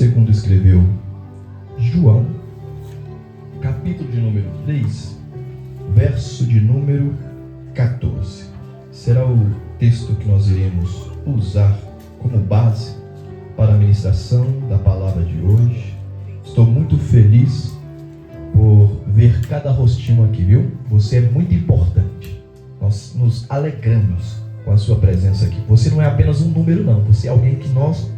segundo escreveu João, capítulo de número 3, verso de número 14. Será o texto que nós iremos usar como base para a ministração da palavra de hoje. Estou muito feliz por ver cada rostinho aqui, viu? Você é muito importante. Nós nos alegramos com a sua presença aqui. Você não é apenas um número, não. Você é alguém que nós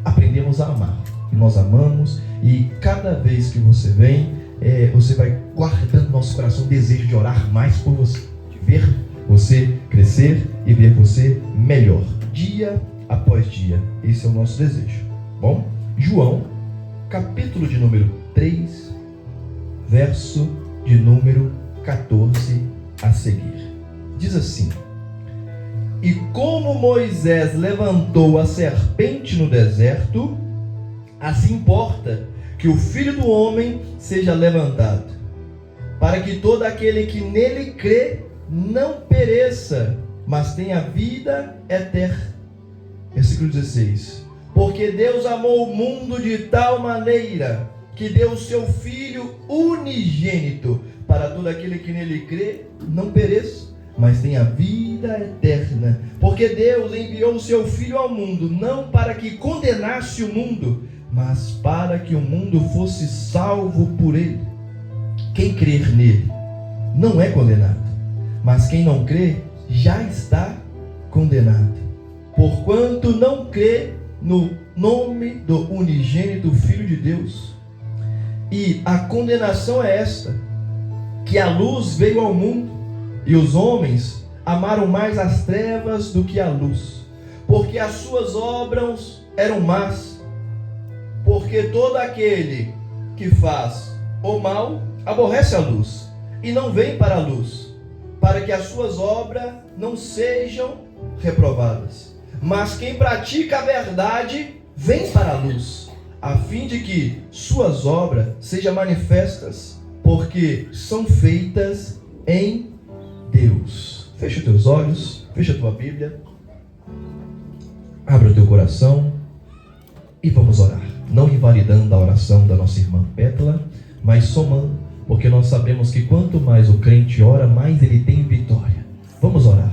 aprendemos a amar. Que nós amamos, e cada vez que você vem, você vai guardando no nosso coração o desejo de orar mais por você, de ver você crescer e ver você melhor, dia após dia. Esse é o nosso desejo. Bom, João, capítulo de número 3, verso de número 14 a seguir. Diz assim: E como Moisés levantou a serpente no deserto, assim importa que o Filho do Homem seja levantado, para que todo aquele que nele crê não pereça, mas tenha vida eterna. Versículo 16: Porque Deus amou o mundo de tal maneira que deu o seu Filho unigênito, para todo aquele que nele crê não pereça, mas tenha vida eterna. Porque Deus enviou o seu Filho ao mundo, não para que condenasse o mundo, mas para que o mundo fosse salvo por ele. Quem crer nele não é condenado, mas quem não crê já está condenado, porquanto não crê no nome do unigênito Filho de Deus. E a condenação é esta, que a luz veio ao mundo, e os homens amaram mais as trevas do que a luz, porque as suas obras eram más. Porque todo aquele que faz o mal aborrece a luz, e não vem para a luz, para que as suas obras não sejam reprovadas. Mas quem pratica a verdade vem para a luz, a fim de que suas obras sejam manifestas, porque são feitas em Deus. Fecha os teus olhos, fecha a tua Bíblia, abra o teu coração e vamos orar. Não invalidando a oração da nossa irmã Pétala, mas somando, porque nós sabemos que quanto mais o crente ora, mais ele tem vitória. Vamos orar.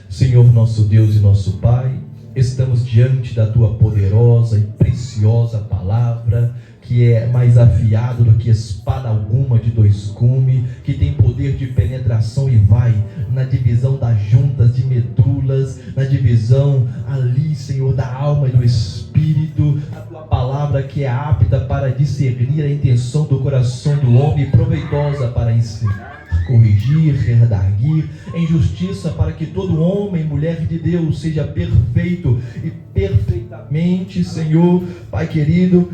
Senhor nosso Deus e nosso Pai, estamos diante da Tua poderosa e preciosa palavra, que é mais afiado do que espada alguma de dois gumes, que tem poder de penetração e vai na divisão das juntas de medulas, na divisão ali, Senhor, da alma e do espírito. A Tua palavra que é apta para discernir a intenção do coração do homem e proveitosa para ensinar, corrigir, redarguir em justiça, para que todo homem e mulher de Deus seja perfeito e perfeitamente, Senhor, Pai querido,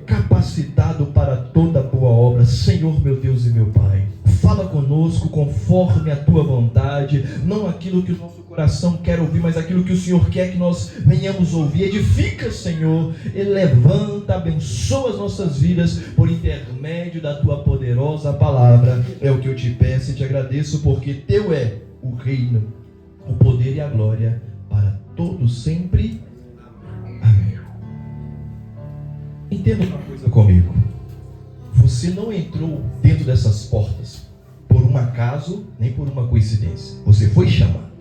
capacitado para toda boa obra. Senhor, meu Deus e meu Pai, fala conosco conforme a Tua vontade, não aquilo que o nosso coração quer ouvir, mas aquilo que o Senhor quer que nós venhamos ouvir. Edifica, Senhor, e levanta, abençoa as nossas vidas por intermédio da Tua poderosa palavra. É o que eu te peço e te agradeço, porque Teu é o reino, o poder e a glória para todos sempre. Amém. Entenda uma coisa comigo: você não entrou dentro dessas portas por um acaso, nem por uma coincidência. Você foi chamado.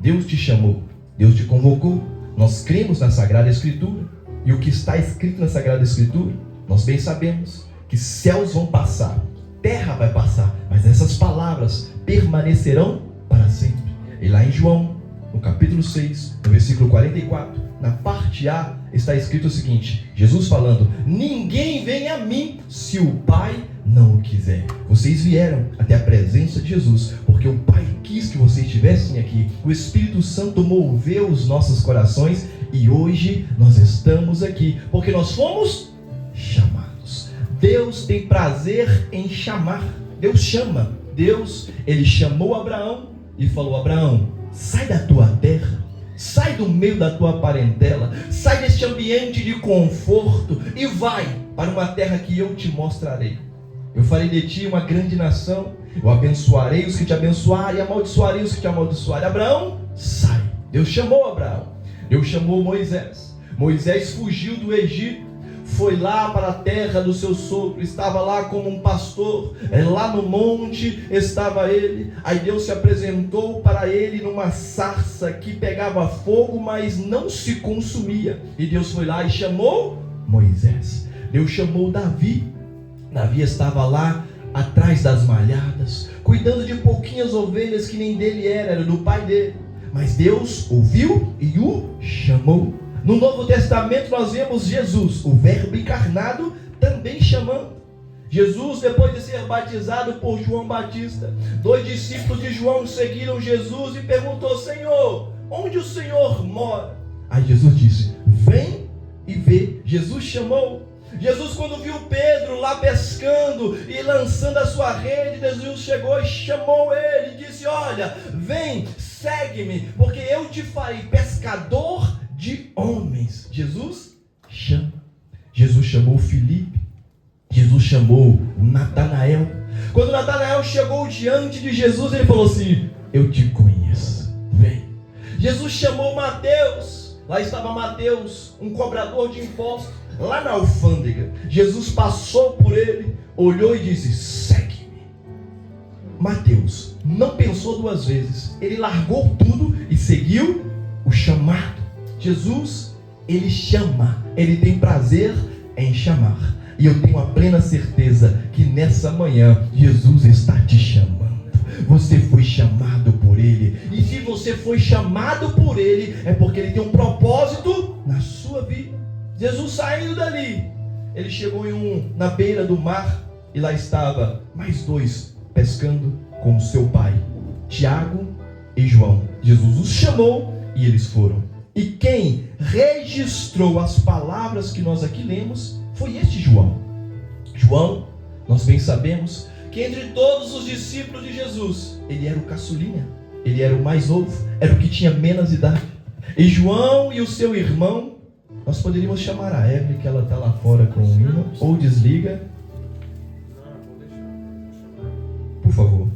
Deus te chamou, Deus te convocou. Nós cremos na Sagrada Escritura, e o que está escrito na Sagrada Escritura, nós bem sabemos que céus vão passar, terra vai passar, mas essas palavras permanecerão para sempre. E lá em João, no capítulo 6, no versículo 44, na parte A, está escrito o seguinte: Jesus falando: ninguém vem a mim se o Pai não o quiser. Vocês vieram até a presença de Jesus porque o Pai quis que vocês estivessem aqui. O Espírito Santo moveu os nossos corações, e hoje nós estamos aqui porque nós fomos chamados. Deus tem prazer em chamar. Deus chama. Deus, Ele chamou Abraão e falou: Abraão, sai da tua terra, sai do meio da tua parentela, sai deste ambiente de conforto e vai para uma terra que eu te mostrarei. Eu farei de ti uma grande nação, eu abençoarei os que te abençoarem e amaldiçoarei os que te amaldiçoarem. Abraão, sai. Deus chamou Abraão. Deus chamou Moisés. Moisés fugiu do Egito, foi lá para a terra do seu sogro, estava lá como um pastor, lá no monte estava ele. Aí Deus se apresentou para ele numa sarça que pegava fogo, mas não se consumia. E Deus foi lá e chamou Moisés. Deus chamou Davi. Davi estava lá atrás das malhadas, cuidando de pouquinhas ovelhas que nem dele era do pai dele. Mas Deus ouviu e o chamou. No Novo Testamento nós vemos Jesus, o Verbo encarnado, também chamando. Jesus, depois de ser batizado por João Batista, 2 discípulos de João seguiram Jesus e perguntou: Senhor, onde o Senhor mora? Aí Jesus disse: vem e vê. Jesus chamou. Jesus, quando viu Pedro lá pescando e lançando a sua rede, Jesus chegou e chamou ele e disse: olha, vem, segue-me, porque eu te farei pescador de homens. Jesus chama. Jesus chamou Filipe. Jesus chamou Natanael. Quando Natanael chegou diante de Jesus, ele falou assim: eu te conheço, vem. Jesus chamou Mateus. Lá estava Mateus, um cobrador de impostos, lá na alfândega. Jesus passou por ele, olhou e disse: segue-me. Mateus não pensou duas vezes, ele largou tudo e seguiu o chamado. Jesus, ele chama, ele tem prazer em chamar. E eu tenho a plena certeza que nessa manhã Jesus está te chamando. Você foi chamado por ele. E se você foi chamado por ele, é porque ele tem um propósito na sua vida. Jesus saindo dali, ele chegou na beira do mar, e lá estava mais 2 pescando com o seu pai, Tiago e João. Jesus os chamou e eles foram. E quem registrou as palavras que nós aqui lemos foi este João. João, nós bem sabemos que entre todos os discípulos de Jesus, ele era o caçulinha, ele era o mais novo, era o que tinha menos idade. E João e o seu irmão, nós poderíamos chamar a Evelyn, que ela está lá fora com o hino, ou desliga. Por favor.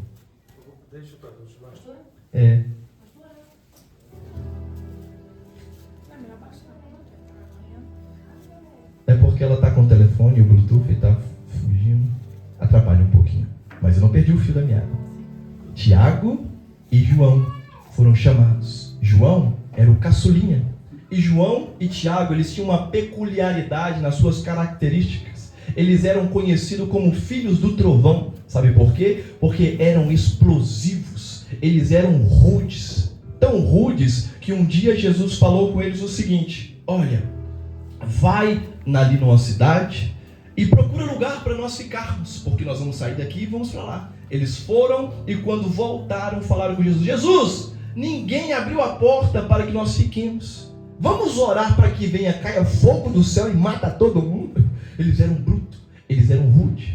É porque ela está com o telefone e o Bluetooth e está fugindo. Atrapalha um pouquinho. Mas eu não perdi o fio da meada. Tiago e João foram chamados. João era o caçulinha. E João e Tiago, eles tinham uma peculiaridade nas suas características. Eles eram conhecidos como filhos do trovão. Sabe por quê? Porque eram explosivos. Eles eram rudes. Tão rudes que um dia Jesus falou com eles o seguinte: olha, vai ali numa cidade e procura lugar para nós ficarmos, porque nós vamos sair daqui e vamos para lá. Eles foram e quando voltaram falaram com Jesus: Jesus, ninguém abriu a porta para que nós fiquemos. Vamos orar para que caia fogo do céu e mata todo mundo. Eles eram brutos, eles eram rudes.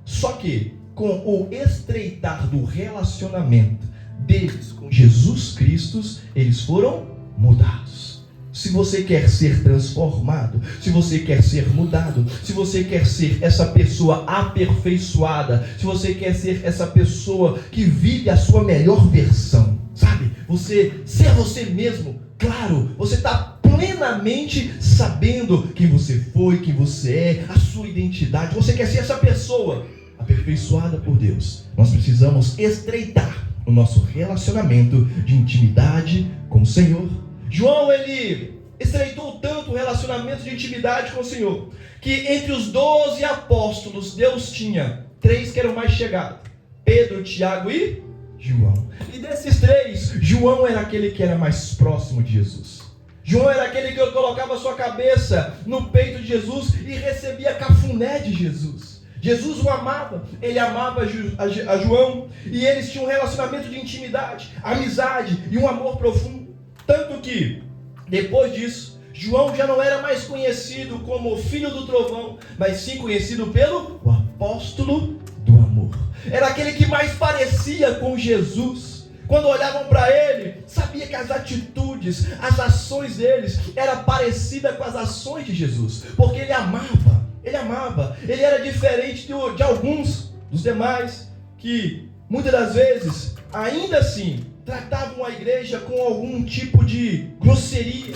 Só que com o estreitar do relacionamento deles com Jesus Cristo, eles foram mudados. Se você quer ser transformado, se você quer ser mudado, se você quer ser essa pessoa aperfeiçoada, se você quer ser essa pessoa que vive a sua melhor versão, sabe? Você ser você mesmo, claro, você está plenamente sabendo quem você foi, quem você é, a sua identidade. Você quer ser essa pessoa aperfeiçoada por Deus. Nós precisamos estreitar o nosso relacionamento de intimidade com o Senhor. João, ele estreitou tanto o relacionamento de intimidade com o Senhor, que entre os 12 apóstolos, Deus tinha 3 que eram mais chegados: Pedro, Tiago e João. E desses 3, João era aquele que era mais próximo de Jesus. João era aquele que colocava sua cabeça no peito de Jesus e recebia cafuné de Jesus. Jesus o amava, ele amava a João, e eles tinham um relacionamento de intimidade, amizade e um amor profundo. Tanto que, depois disso, João já não era mais conhecido como filho do trovão, mas sim conhecido pelo apóstolo do amor. Era aquele que mais parecia com Jesus. Quando olhavam para ele, sabia que as atitudes, as ações deles eram parecidas com as ações de Jesus, porque ele amava, ele era diferente de alguns dos demais, que muitas das vezes, ainda assim, tratavam a igreja com algum tipo de grosseria.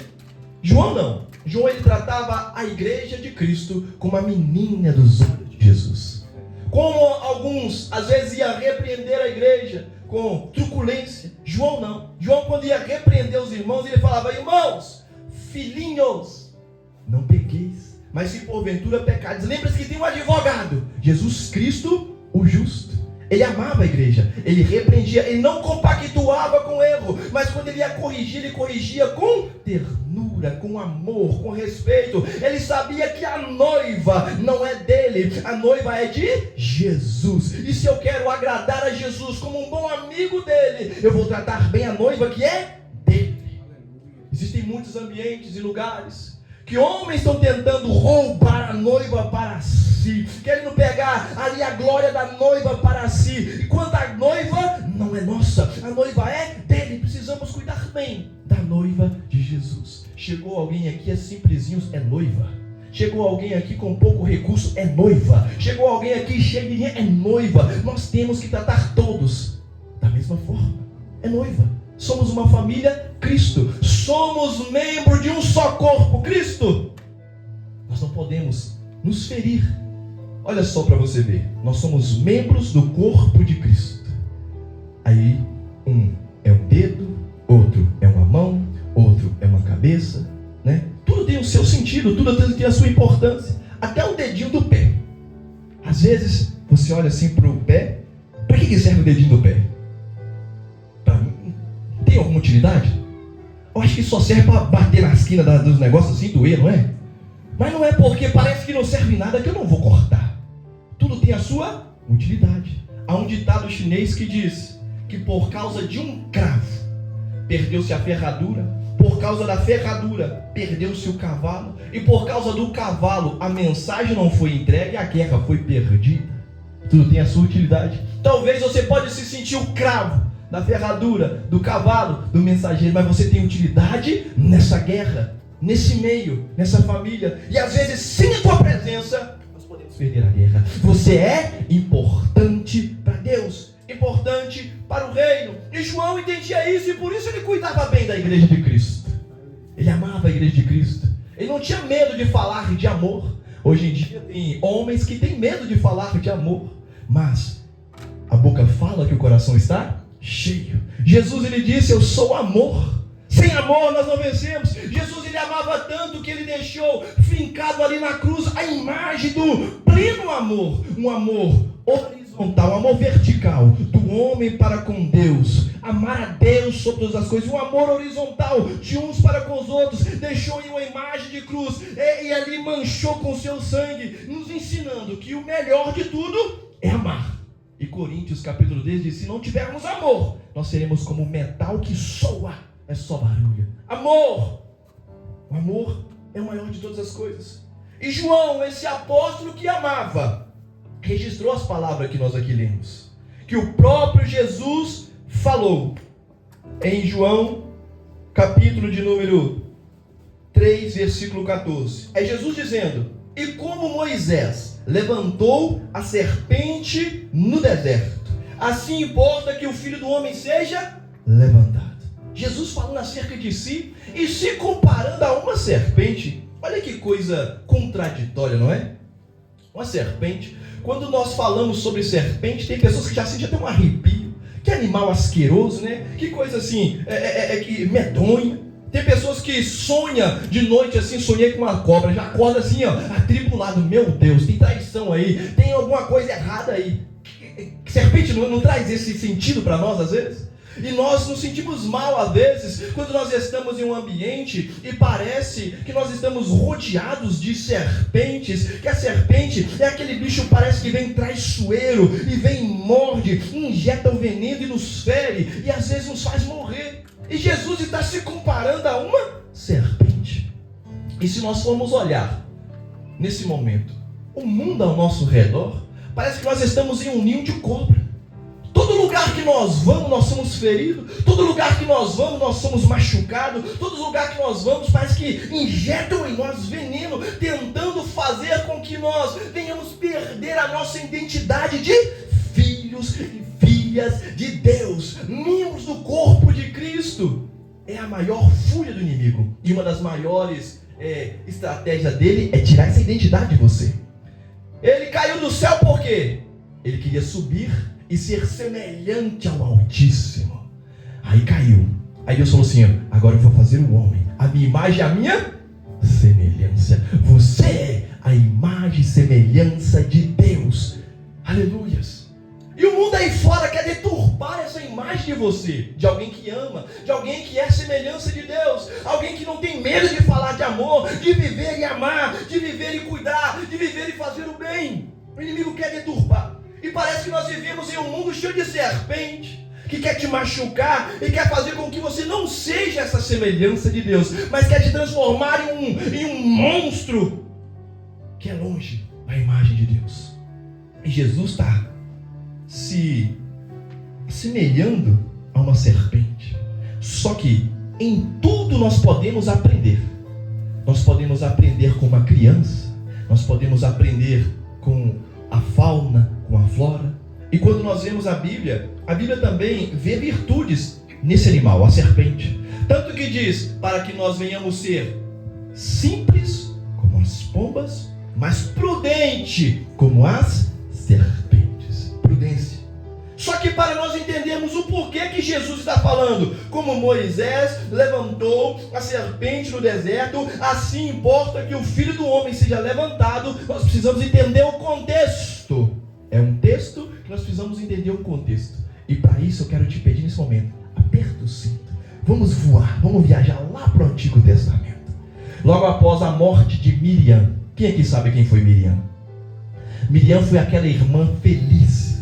João não. João, ele tratava a igreja de Cristo como a menina dos olhos de Jesus. Como alguns, às vezes, iam repreender a igreja com truculência, João não. João, quando ia repreender os irmãos, ele falava: irmãos, filhinhos, não pequeis, mas se porventura pecares, lembre-se que tem um advogado, Jesus Cristo, o justo. Ele amava a igreja, ele repreendia, ele não compactuava com erro, mas quando ele ia corrigir, ele corrigia com ternura, com amor, com respeito. Ele sabia que a noiva não é dele, a noiva é de Jesus. E se eu quero agradar a Jesus como um bom amigo dele, eu vou tratar bem a noiva que é dele. Existem muitos ambientes e lugares que homens estão tentando roubar a noiva para si, querendo pegar ali a glória da noiva para si, enquanto a noiva não é nossa, a noiva é dele. Precisamos cuidar bem da noiva de Jesus. Chegou alguém aqui, é simplesinho, é noiva. Chegou alguém aqui com pouco recurso, é noiva. Chegou alguém aqui cheio de dinheiro, é noiva. Nós temos que tratar todos da mesma forma, é noiva. Somos uma família Cristo, somos membros de um só corpo, Cristo. Nós não podemos nos ferir. Olha só para você ver, nós somos membros do corpo de Cristo. Aí um é um dedo, outro é uma mão, outro é uma cabeça, né? Tudo tem o seu sentido, tudo tem a sua importância, até o dedinho do pé. Às vezes você olha assim para o pé, para que serve o dedinho do pé? Tem alguma utilidade? Eu acho que só serve para bater na esquina dos negócios assim, doer, não é? Mas não é porque parece que não serve nada que eu não vou cortar. Tudo tem a sua utilidade. Há um ditado chinês que diz que por causa de um cravo perdeu-se a ferradura, por causa da ferradura perdeu-se o cavalo, e por causa do cavalo a mensagem não foi entregue e a guerra foi perdida. Tudo tem a sua utilidade. Talvez você pode se sentir o cravo da ferradura, do cavalo, do mensageiro, mas você tem utilidade nessa guerra, nesse meio, nessa família. E às vezes, sem a tua presença, nós podemos perder a guerra. Você é importante para Deus, importante para o reino. E João entendia isso, e por isso ele cuidava bem da igreja de Cristo. Ele amava a igreja de Cristo. Ele não tinha medo de falar de amor. Hoje em dia tem homens que têm medo de falar de amor, mas a boca fala que o coração está cheio. Jesus, ele disse: eu sou amor. Sem amor nós não vencemos. Jesus, ele amava tanto que ele deixou fincado ali na cruz a imagem do pleno amor. Um amor horizontal, um amor vertical do homem para com Deus. Amar a Deus sobre todas as coisas. Um amor horizontal de uns para com os outros. Deixou em uma imagem de cruz e ali manchou com seu sangue, nos ensinando que o melhor de tudo é amar. E Coríntios capítulo 10 diz: se não tivermos amor, nós seremos como metal que soa, é só barulho. Amor! O amor é o maior de todas as coisas. E João, esse apóstolo que amava, registrou as palavras que nós aqui lemos, que o próprio Jesus falou em João capítulo de número 3, versículo 14. É Jesus dizendo: e como Moisés levantou a serpente no deserto, assim importa que o Filho do Homem seja levantado. Jesus falando acerca de si e se comparando a uma serpente. Olha que coisa contraditória, não é? Uma serpente. Quando nós falamos sobre serpente, tem pessoas que já sentem até um arrepio. Que animal asqueroso, né? Que coisa assim, que medonha. Tem pessoas que sonham de noite assim, sonhei com uma cobra, já acorda assim, ó, atribulado. Meu Deus, tem traição aí, tem alguma coisa errada aí. Serpente não traz esse sentido para nós às vezes? E nós nos sentimos mal às vezes, quando nós estamos em um ambiente e parece que nós estamos rodeados de serpentes, que a serpente é aquele bicho, parece que vem traiçoeiro, e vem, morde, injeta o veneno e nos fere, e às vezes nos faz morrer. E Jesus está se comparando a uma serpente. E se nós formos olhar, nesse momento, o mundo ao nosso redor, parece que nós estamos em um ninho de cobra. Todo lugar que nós vamos, nós somos feridos. Todo lugar que nós vamos, nós somos machucados. Todo lugar que nós vamos, parece que injetam em nós veneno, tentando fazer com que nós venhamos perder a nossa identidade de filhos e filhas de Deus, membros do corpo de Cristo. É a maior fúria do inimigo e uma das maiores estratégia dele é tirar essa identidade de você. Ele caiu do céu por quê? Ele queria subir e ser semelhante ao Altíssimo. Aí caiu. Aí Deus falou assim: agora eu vou fazer o homem, a minha imagem e a minha semelhança. Você é a imagem e semelhança de Deus. Aleluias. E o mundo aí fora quer deturpar essa imagem de você, de alguém que ama, de alguém que é semelhança de Deus, alguém que não tem medo de falar de amor, de viver e amar, de viver e cuidar, de viver e fazer o bem. O inimigo quer deturpar. E parece que nós vivemos em um mundo cheio de serpente, que quer te machucar e quer fazer com que você não seja essa semelhança de Deus, mas quer te transformar em um monstro que é longe da imagem de Deus. E Jesus está se assemelhando a uma serpente. Só que em tudo nós podemos aprender. Nós podemos aprender com uma criança, nós podemos aprender com a fauna, com a flora. E quando nós vemos a Bíblia também vê virtudes nesse animal, a serpente. Tanto que diz, para que nós venhamos ser simples como as pombas, mas prudente como as serpentes. Prudência. Só que para nós entendermos o porquê que Jesus está falando, como Moisés levantou a serpente no deserto, assim importa que o Filho do Homem seja levantado, nós precisamos entender o contexto. É um texto que nós precisamos entender o contexto. E para isso eu quero te pedir nesse momento, aperta o cinto. Vamos voar, vamos viajar lá para o Antigo Testamento. Logo após a morte de Miriam. Quem aqui sabe quem foi Miriam? Miriam foi aquela irmã feliz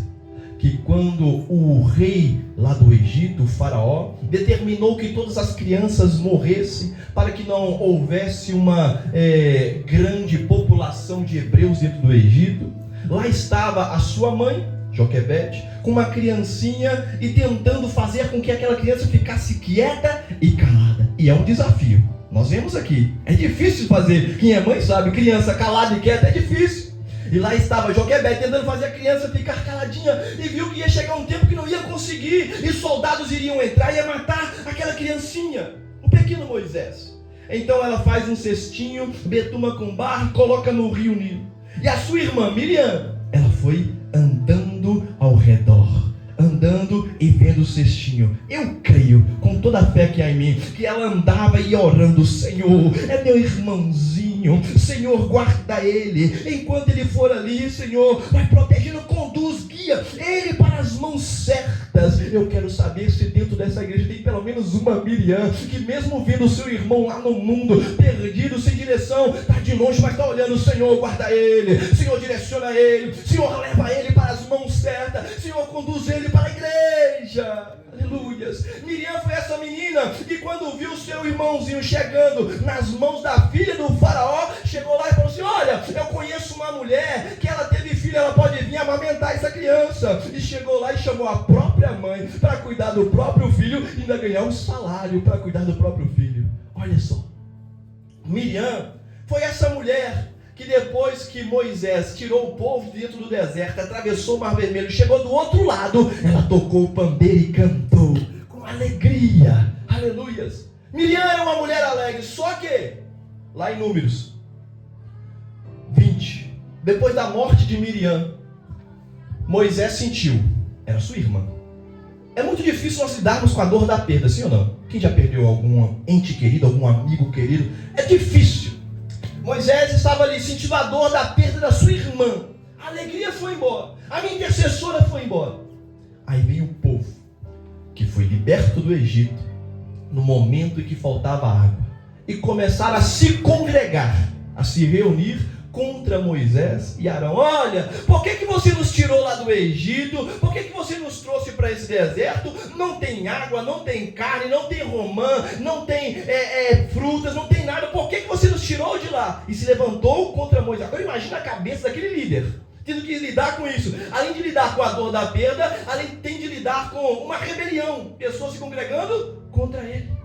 que quando o rei lá do Egito, o faraó, determinou que todas as crianças morressem para que não houvesse uma grande população de hebreus dentro do Egito. Lá estava a sua mãe, Joquebede, com uma criancinha e tentando fazer com que aquela criança ficasse quieta e calada. E é um desafio. Nós vemos aqui. É difícil fazer. Quem é mãe sabe, criança calada e quieta é difícil. E lá estava Joquebede tentando fazer a criança ficar caladinha e viu que ia chegar um tempo que não ia conseguir. E soldados iriam entrar e ia matar aquela criancinha, o pequeno Moisés. Então ela faz um cestinho, betuma com barro e coloca no rio Nilo. E a sua irmã Miriam, ela foi andando ao redor, andando e vendo o cestinho. Eu creio, com toda a fé que há em mim, que ela andava e orando: Senhor, é meu irmãozinho, Senhor, guarda ele, enquanto ele for ali, Senhor, vai protegendo, conduz, guia ele para as mãos certas. Eu quero saber se dentro dessa igreja tem pelo menos uma Miriam, que mesmo vendo o seu irmão lá no mundo, perdido, sem direção, está de longe, mas está olhando: Senhor, guarda ele, Senhor, direciona ele, Senhor, leva ele para as mãos certas, Senhor, conduz ele para a igreja. Aleluias. Miriam foi essa menina que quando viu seu irmãozinho chegando nas mãos da filha do faraó, chegou lá e falou assim: olha, eu conheço uma mulher que ela teve filho, ela pode vir amamentar essa criança. E chegou lá e chamou a própria mãe para cuidar do próprio filho e ainda ganhar um salário para cuidar do próprio filho. Olha só, Miriam foi essa mulher que depois que Moisés tirou o povo dentro do deserto, atravessou o Mar Vermelho, chegou do outro lado, ela tocou o pandeiro e cantou com alegria. Aleluias. Miriam era uma mulher alegre, só que lá em Números 20, depois da morte de Miriam, Moisés sentiu, era sua irmã. É muito difícil nós lidarmos com a dor da perda, sim ou não? Quem já perdeu algum ente querido, algum amigo querido? É difícil. Moisés estava ali sentindo a dor da perda da sua irmã. A alegria foi embora. A minha intercessora foi embora. Aí veio o povo que foi liberto do Egito no momento em que faltava água. E começaram a se congregar, a se reunir contra Moisés e Arão. Olha, por que você nos tirou lá do Egito? Por que você nos trouxe para esse deserto? Não tem água, não tem carne, não tem romã, não tem frutas, não tem nada. Por que você nos tirou de lá? E se levantou contra Moisés. Agora imagina a cabeça daquele líder, tendo que lidar com isso. Além de lidar com a dor da perda, além tem de lidar com uma rebelião. Pessoas se congregando contra ele.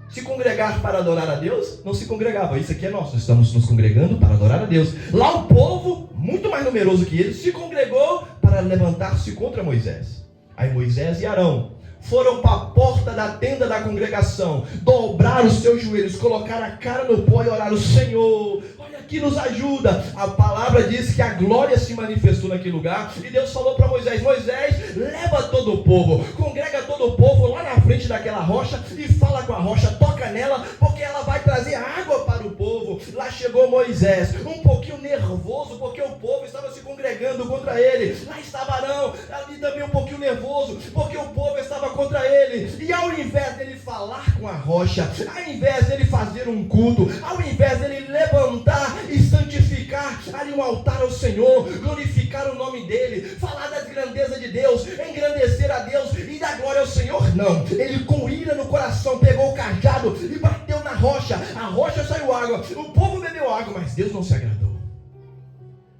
Se congregar para adorar a Deus, não se congregava. Isso aqui é nosso, estamos nos congregando para adorar a Deus. Lá o povo, muito mais numeroso que eles, se congregou para levantar-se contra Moisés. Aí Moisés e Arão foram para a porta da tenda da congregação, dobraram os seus joelhos, colocaram a cara no pó e oraram: Senhor, olha aqui, nos ajuda. A palavra diz que a glória se manifestou naquele lugar, e Deus falou para Moisés: Moisés, leva todo o povo, congrega todo o povo lá na frente daquela rocha e fala com a rocha, toca nela, porque ela vai trazer água para o povo. Lá chegou Moisés, um pouquinho nervoso, porque o povo estava se congregando contra ele. Lá estava Arão, ali também um pouquinho nervoso, porque o povo estava contra ele. E ao invés dele falar com a rocha, ao invés dele fazer um culto, ao invés dele levantar e santificar ali um altar ao Senhor, glorificar o nome dele, falar das grandezas de Deus, engrandecer a Deus e dar glória ao Senhor, não, ele com ira no coração pegou o cajado e bateu na rocha. A rocha saiu água, o povo bebeu água, mas Deus não se agradou.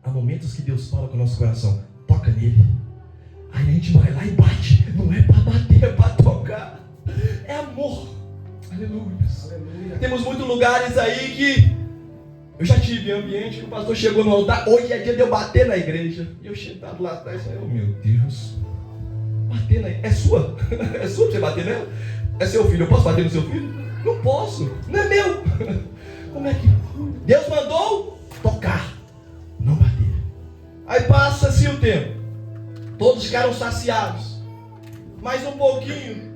Há momentos que Deus fala com o nosso coração: toca nele. Aí a gente vai lá e bate. Não é para bater, é para tocar. É amor. Aleluia. Temos muitos lugares aí que eu já tive ambiente que o pastor chegou no altar: hoje é dia de eu bater na igreja. E eu sentado lá atrás, oh meu Deus, bater na igreja. É sua? É sua pra você bater nela? É seu filho, eu posso bater no seu filho? Não posso, não é meu. Como é que Deus mandou? Tocar, não bater. Aí passa-se o tempo, todos ficaram saciados. Mais um pouquinho,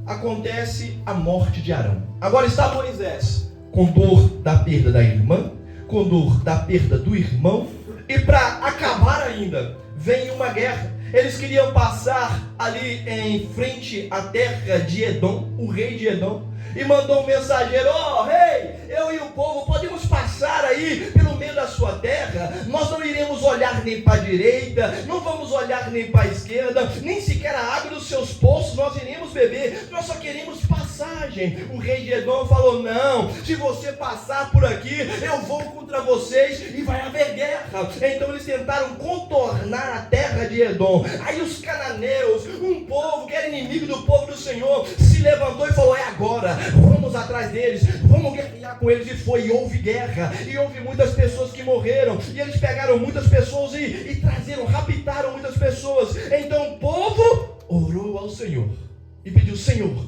acontece a morte de Arão. Agora está Moisés com dor da perda da irmã, com dor da perda do irmão, e para acabar ainda, vem uma guerra. Eles queriam passar ali em frente à terra de Edom, o rei de Edom, e mandou um mensageiro: ó, rei, eu e o povo podemos passar aí pelo meio da sua terra, nós não iremos olhar nem para a direita, não vamos olhar nem para a esquerda, nem sequer a água dos seus poços nós iremos beber, nós só queremos passagem. O rei de Edom falou: não, se você passar por aqui, eu vou contra vocês e vai haver guerra. Então eles tentaram contornar a terra de Edom. Aí os cananeus, um povo que era inimigo do povo do Senhor, se levantou e falou: é agora, vamos atrás deles, vamos guerrear com eles. E foi, e houve guerra, e houve muitas pessoas que morreram, e eles pegaram muitas pessoas e trazeram, raptaram muitas pessoas. Então o povo orou ao Senhor e pediu: Senhor,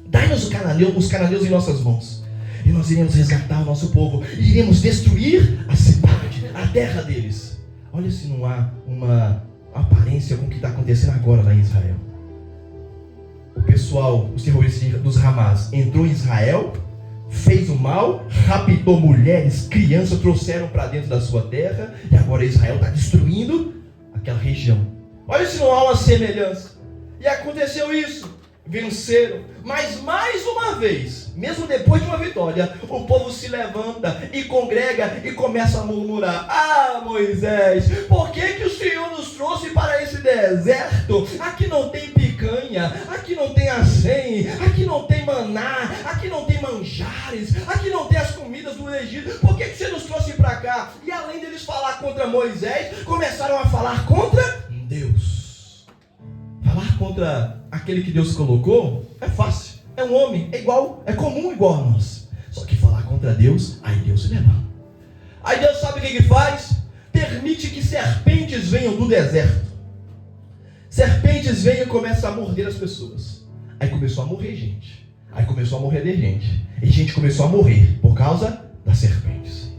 dai-nos os cananeus em nossas mãos, e nós iremos resgatar o nosso povo, e iremos destruir a cidade, a terra deles. Olha se não há uma aparência com o que está acontecendo agora lá em Israel. O pessoal, os terroristas dos Hamas, entrou em Israel, fez o mal, raptou mulheres, crianças, trouxeram para dentro da sua terra, e agora Israel está destruindo aquela região. Olha se não há uma semelhança. E aconteceu isso, venceram, mas mais uma vez, mesmo depois de uma vitória, o povo se levanta e congrega e começa a murmurar: ah, Moisés, por que o Senhor nos trouxe para esse deserto? Aqui não tem picanha, aqui não tem acém, aqui não tem maná, aqui não tem manjares, aqui não tem as comidas do Egito. Por que você nos trouxe para cá? E além deles falar contra Moisés, começaram a falar contra Deus. Falar contra aquele que Deus colocou é fácil, é um homem, é igual, é comum igual a nós. Só que falar contra Deus, aí Deus se levanta. Aí Deus sabe o que faz? Permite que serpentes venham do deserto. Serpentes venham e começam a morder as pessoas. Aí começou a morrer gente. Aí começou a morrer de gente. E gente começou a morrer por causa das serpentes.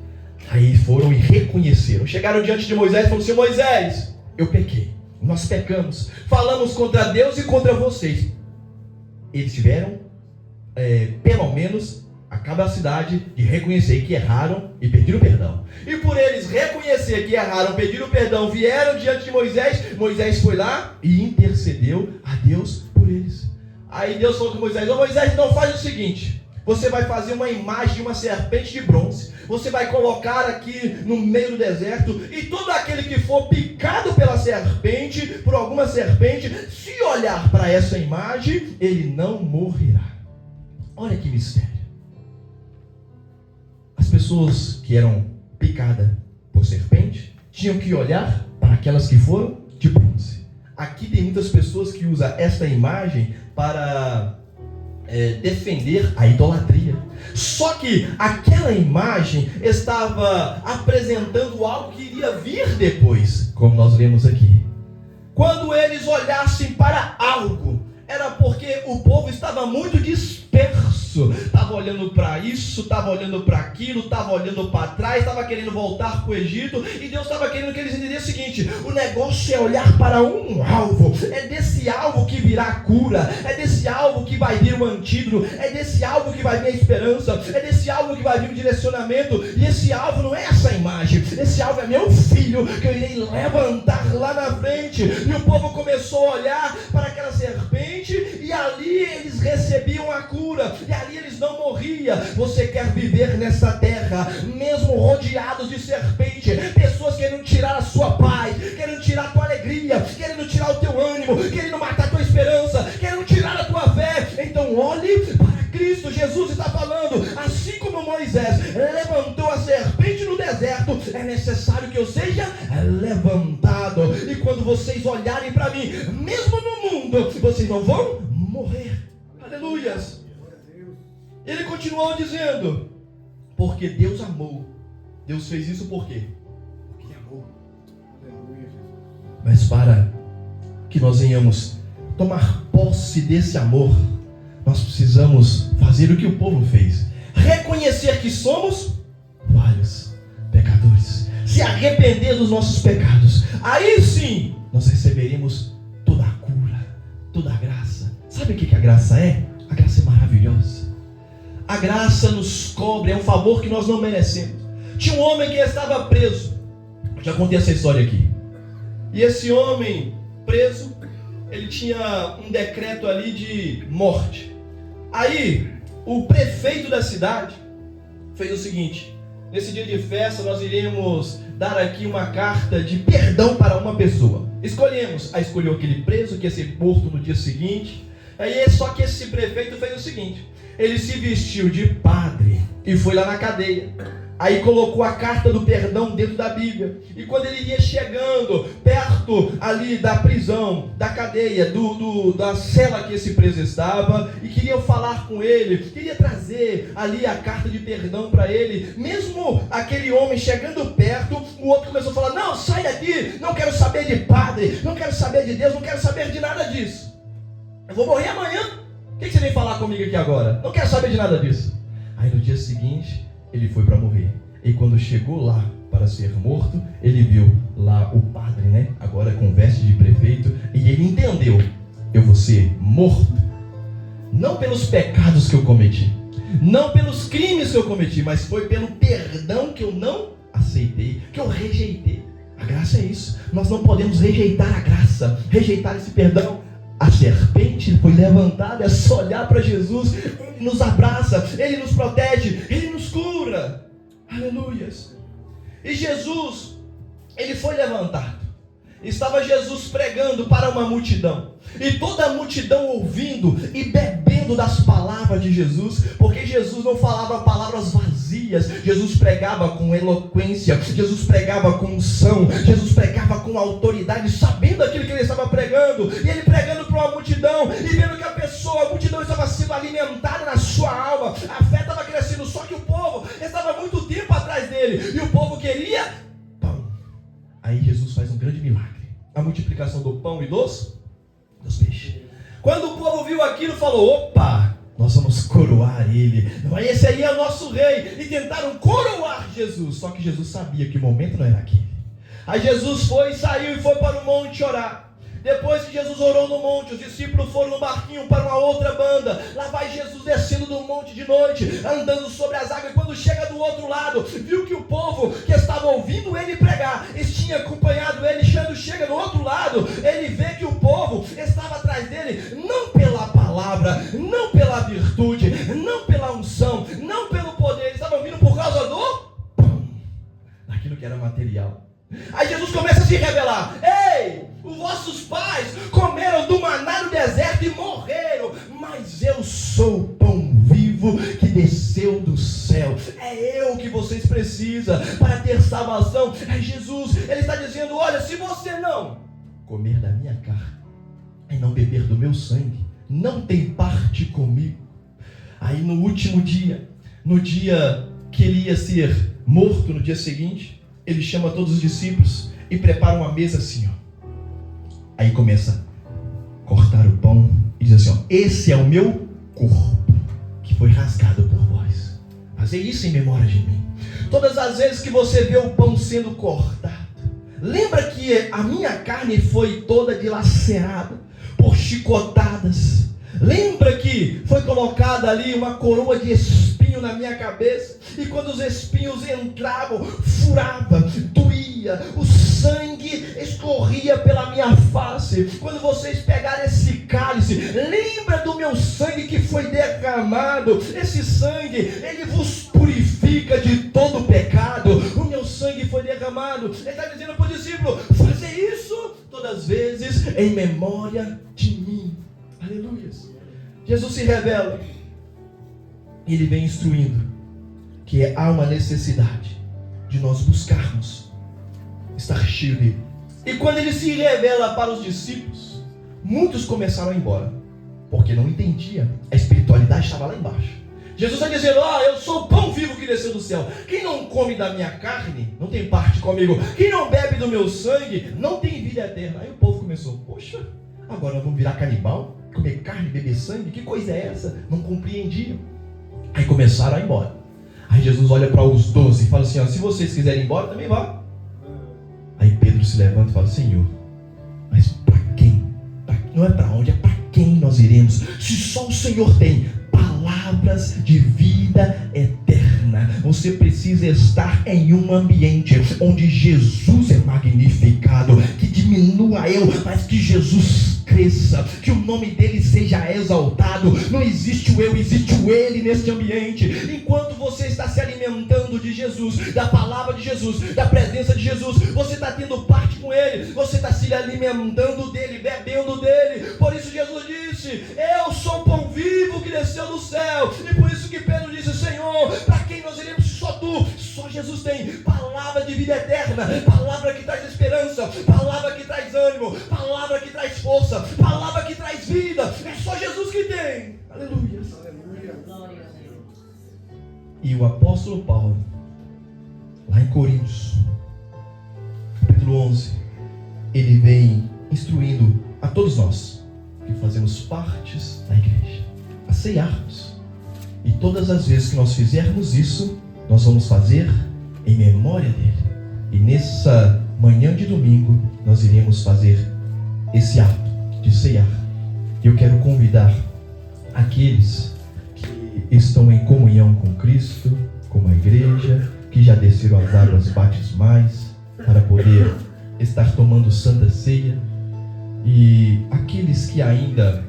Aí foram e reconheceram. Chegaram diante de Moisés e falaram: Senhor Moisés, eu pequei. Nós pecamos. Falamos contra Deus e contra vocês. Eles tiveram, pelo menos, a capacidade de reconhecer que erraram e pediram perdão. E por eles reconhecer que erraram, pediram perdão, vieram diante de Moisés. Moisés foi lá e intercedeu a Deus por eles. Aí Deus falou com Moisés: ô Moisés, então faz o seguinte: você vai fazer uma imagem de uma serpente de bronze, você vai colocar aqui no meio do deserto, e todo aquele que for picado pela serpente, por alguma serpente, se olhar para essa imagem, ele não morrerá. Olha que mistério. As pessoas que eram picadas por serpente tinham que olhar para aquelas que foram de bronze. Aqui tem muitas pessoas que usam esta imagem para defender a idolatria. Só que aquela imagem estava apresentando algo que iria vir depois, como nós lemos aqui. Quando eles olhassem para algo, era porque o povo estava muito disperso, estava olhando para isso, estava olhando para aquilo, estava olhando para trás, estava querendo voltar para o Egito, e Deus estava querendo que eles entendessem o seguinte: o negócio é olhar para um alvo, é desse alvo que virá a cura, é desse alvo que vai vir o antídoto, é desse alvo que vai vir a esperança, é desse alvo que vai vir o direcionamento, e esse alvo não é essa imagem, esse alvo é meu filho, que eu irei levantar lá na frente. E o povo começou a olhar para aquela serpente, e ali eles recebiam a cura, e ali eles não morriam. Você quer viver nessa terra, mesmo rodeados de serpente, pessoas querendo tirar a sua paz, querendo tirar a tua alegria, querendo tirar o teu ânimo, querendo matar a tua esperança, querendo tirar a tua fé. Então olhe para Cristo. Jesus está falando, assim como Moisés levantou a serpente no deserto, é necessário que eu seja levantado. E quando vocês olharem para mim, mesmo no mundo, vocês não vão morrer. Aleluias. Ele continuou dizendo, porque Deus amou. Deus fez isso por quê? Porque amou. Mas para que nós venhamos tomar posse desse amor, nós precisamos fazer o que o povo fez: reconhecer que somos falhos, pecadores, se arrepender dos nossos pecados. Aí sim nós receberemos toda a cura, toda a graça. Sabe o que a graça é? A graça é maravilhosa. A graça nos cobre, é um favor que nós não merecemos. Tinha um homem que estava preso. Eu já contei essa história aqui. E esse homem preso, ele tinha um decreto ali de morte. Aí o prefeito da cidade fez o seguinte: nesse dia de festa nós iremos dar aqui uma carta de perdão para uma pessoa. Escolheu aquele preso que ia ser morto no dia seguinte. Aí só que esse prefeito fez o seguinte: ele se vestiu de padre e foi lá na cadeia. Aí colocou a carta do perdão dentro da Bíblia. E quando ele ia chegando perto ali da prisão, da cadeia, da cela que esse preso estava, e queria falar com ele, queria trazer ali a carta de perdão para ele, mesmo aquele homem chegando perto, o outro começou a falar: não, sai daqui, não quero saber de padre, não quero saber de Deus, não quero saber de nada disso. Eu vou morrer amanhã. O que você vem falar comigo aqui agora? Não quero saber de nada disso. Aí no dia seguinte ele foi para morrer. E quando chegou lá para ser morto, ele viu lá o padre, né? Agora com veste de prefeito. E ele entendeu: eu vou ser morto, não pelos pecados que eu cometi, não pelos crimes que eu cometi, mas foi pelo perdão que eu não aceitei, que eu rejeitei. A graça é isso. Nós não podemos rejeitar a graça, rejeitar esse perdão. A serpente foi levantada, é só olhar para Jesus. Ele nos abraça, Ele nos protege, Ele nos cura. Aleluias. E Jesus, Ele foi levantado. Estava Jesus pregando para uma multidão, e toda a multidão ouvindo e bebendo das palavras de Jesus, porque Jesus não falava palavras vazias. Jesus pregava com eloquência, Jesus pregava com unção, Jesus pregava com autoridade, sabendo aquilo que ele estava pregando. E ele pregando para uma multidão, e vendo que a multidão estava sendo alimentada na sua alma, a fé estava crescendo. Só que o povo estava muito tempo atrás dele, e o povo queria pão. Aí Jesus faz um grande milagre: a multiplicação do pão e dos peixes. Quando o povo viu aquilo, falou: opa, nós vamos coroar ele, esse aí é o nosso rei. E tentaram coroar Jesus, só que Jesus sabia que o momento não era aquele. Aí Jesus saiu e foi para o monte orar. Depois que Jesus orou no monte, os discípulos foram no barquinho para uma outra banda. Lá vai Jesus descendo do monte de noite, andando sobre as águas. E quando chega do outro lado, viu que o povo que estava ouvindo ele pregar, tinha acompanhado ele. Quando chega do outro lado, ele vê que o povo estava atrás dele, não pela palavra, não pela virtude, não pela unção, não pelo poder. Eles estavam vindo por causa do pão, daquilo que era material. Aí Jesus começa a se revelar: ei, os vossos pais comeram do maná no deserto e morreram, mas eu sou o pão vivo que desceu do céu. É eu que vocês precisam para ter salvação. É Jesus. Ele está dizendo: olha, se você não comer da minha carne e não beber do meu sangue, não tem parte comigo. Aí no último dia, no dia que ele ia ser morto, no dia seguinte, ele chama todos os discípulos e prepara uma mesa assim, ó. Aí começa a cortar o pão e diz diz assim, ó, esse é o meu corpo, que foi rasgado por vós. Fazer isso em memória de mim. Todas as vezes que você vê o pão sendo cortado, lembra que a minha carne foi toda dilacerada por chicotadas. Lembra que foi colocada ali uma coroa de espinho na minha cabeça, e quando os espinhos entravam, furava, doía, o sangue escorria pela minha face. Quando vocês pegarem esse cálice, lembra do meu sangue que foi derramado. Esse sangue, ele vos purifica de todo pecado. O meu sangue foi derramado. Ele está dizendo para o discípulo, fazer isso todas as vezes em memória de mim. Aleluia. Jesus se revela, ele vem instruindo que há uma necessidade de nós buscarmos estar cheio dele. E quando ele se revela para os discípulos, muitos começaram a ir embora, porque não entendiam, a espiritualidade estava lá embaixo. Jesus está dizendo, eu sou o pão vivo que desceu do céu. Quem não come da minha carne, não tem parte comigo. Quem não bebe do meu sangue, não tem vida eterna. Aí o povo começou, poxa, agora nós vamos virar canibal? Comer carne, beber sangue? Que coisa é essa? Não compreendiam. Aí começaram a ir embora. Aí Jesus olha para os 12 e fala assim, se vocês quiserem ir embora, também vá. Aí Pedro se levanta e fala, Senhor, mas para quem? Não é para onde, é para quem nós iremos? Se só o Senhor tem palavras de vida eterna. Você precisa estar em um ambiente onde Jesus é magnificado, que diminua eu, mas que Jesus cresça, que o nome dele seja exaltado. Não existe o eu, existe o ele neste ambiente. Enquanto você está se alimentando de Jesus, da palavra de Jesus, da presença de Jesus, você está tendo parte com ele, você está se alimentando dele, bebendo dele. Por isso Jesus disse, eu sou o pão vivo que desceu do céu. E por isso que Pedro disse, Senhor, para quem nós iremos? Só tu, só Jesus tem palavra de vida eterna, palavra que traz esperança, palavra que traz ânimo, palavra que traz força, palavra que traz vida. É só Jesus que tem. Aleluia. E o apóstolo Paulo, lá em Coríntios, capítulo 11, ele vem instruindo a todos nós que fazemos partes da igreja a ceiarmos. E todas as vezes que nós fizermos isso, nós vamos fazer em memória dele. E nessa manhã de domingo, nós iremos fazer esse ato de ceiar. Eu quero convidar aqueles que estão em comunhão com Cristo, como a igreja, que já desceram as águas batismais, para poder estar tomando santa ceia. E aqueles que ainda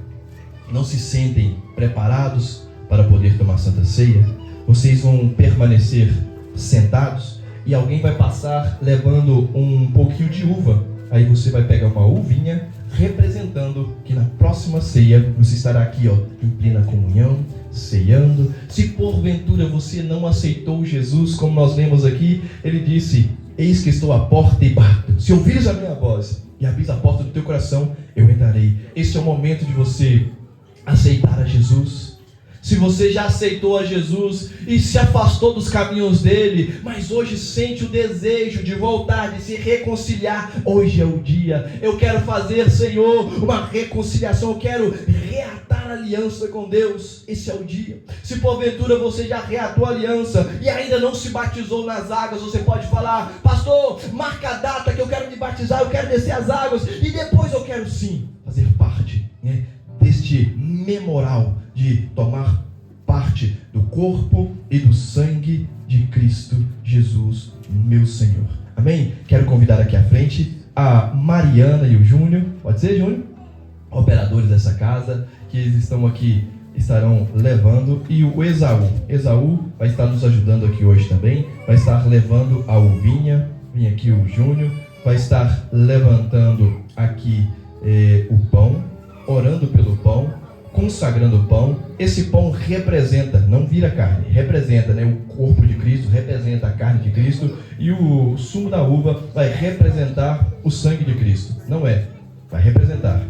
não se sentem preparados para poder tomar santa ceia, vocês vão permanecer sentados e alguém vai passar levando um pouquinho de uva. Aí você vai pegar uma uvinha, representando que na próxima ceia você estará aqui, em plena comunhão, ceando. Se porventura você não aceitou Jesus, como nós lemos aqui, ele disse, eis que estou à porta e bato. Se ouvires a minha voz e abris a porta do teu coração, eu entrarei. Esse é o momento de você aceitar a Jesus. Se você já aceitou a Jesus e se afastou dos caminhos dele, mas hoje sente o desejo de voltar, de se reconciliar, hoje é o dia. Eu quero fazer, Senhor, uma reconciliação, eu quero reatar a aliança com Deus. Esse é o dia. Se porventura você já reatou a aliança e ainda não se batizou nas águas, você pode falar, pastor, marca a data que eu quero me batizar, eu quero descer as águas e depois eu quero sim fazer parte, deste memorial de tomar parte do corpo e do sangue de Cristo Jesus, meu Senhor. Amém? Quero convidar aqui à frente a Mariana e o Júnior. Pode ser, Júnior? Operadores dessa casa, que eles estão aqui, estarão levando. E o Esaú. Esaú vai estar nos ajudando aqui hoje também. Vai estar levando a uvinha. Vem aqui o Júnior. Vai estar levantando aqui o pão, orando pelo pão, consagrando o pão. Esse pão representa, não vira carne, representa, o corpo de Cristo, representa a carne de Cristo, e o sumo da uva vai representar o sangue de Cristo. Não é, vai representar.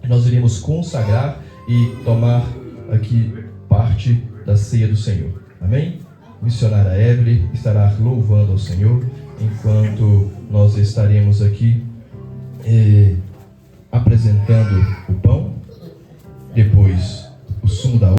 Nós iremos consagrar e tomar aqui parte da ceia do Senhor. Amém? A missionária Evelyn estará louvando ao Senhor enquanto nós estaremos aqui apresentando o pão. depois o sumo da